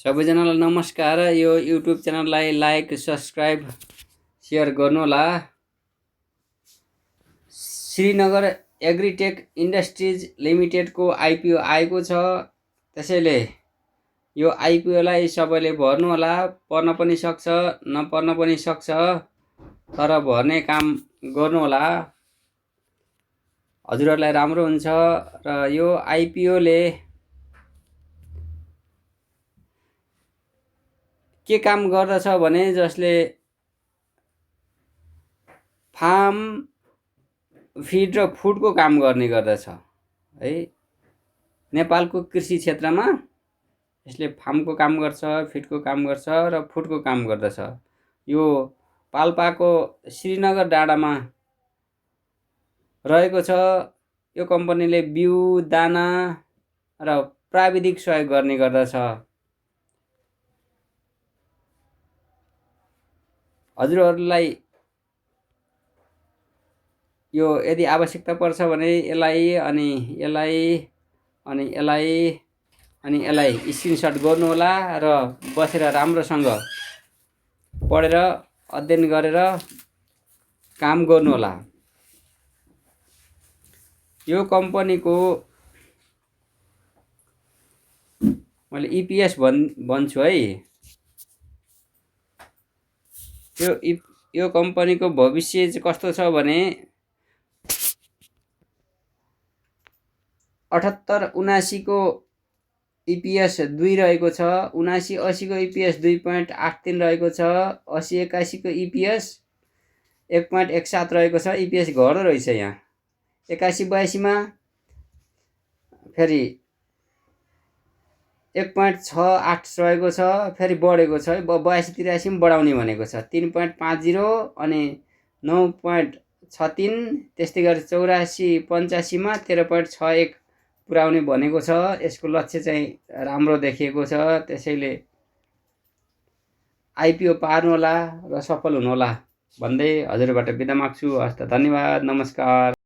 सबैजनालाई नमस्कार। यो युट्युब च्यानललाई लाइक सब्सक्राइब सेयर गर्नुहोला। श्रीनगर एग्रिटेक इन्डस्ट्रिज लिमिटेडको आइपिओ आएको छ, त्यसैले यो आइपिओलाई सबैले भर्नुहोला। पर्न पनि सक्छ, नपर्न पनि सक्छ, तर भर्ने काम गर्नुहोला, हजुरहरूलाई राम्रो हुन्छ। र यो आइपिओले के काम गर्दछ भने, जसले फार्म फिड र फुडको काम गर्ने गर्दछ है। नेपालको कृषि क्षेत्रमा यसले फार्मको काम गर्छ, फिडको काम गर्छ र फुडको काम गर्दछ। यो पाल्पाको श्रीनगर डाँडामा रहेको छ। यो कम्पनीले बिउ, दाना र प्राविधिक सहयोग गर्ने गर्दछ। हजुरहरूलाई यो यदि आवश्यकता पर्छ भने यसलाई स्क्रिनसट गर्नुहोला र बसेर राम्रोसँग पढेर अध्ययन गरेर काम गर्नुहोला। यो कम्पनीको मैले इपिएस भन्छु है। यो कम्पनीको भविष्य चाहिँ कस्तो छ भने 78-79 को इपिएस 2 रहेको छ, 79-80 को इपिएस 2.83 रहेको छ, 80-81 को इपिएस 1.17 रहेको छ। इपिएस घट्दो रहेछ यहाँ। 81-82 मा फेरि 1.68 रहेको छ, फेरि बढेको छ। 82-83 मा बढाउने भनेको छ 3.50 अनि 9.63। त्यस्तै गरी 84-85 मा 13.61 पुर्याउने भनेको छ। यसको लक्ष्य चाहिँ राम्रो देखिएको छ, त्यसैले आइपिओ पार्नुहोला र सफल हुनुहोला भन्दै हजुरबाट बिदा माग्छु। हस्त, धन्यवाद, नमस्कार।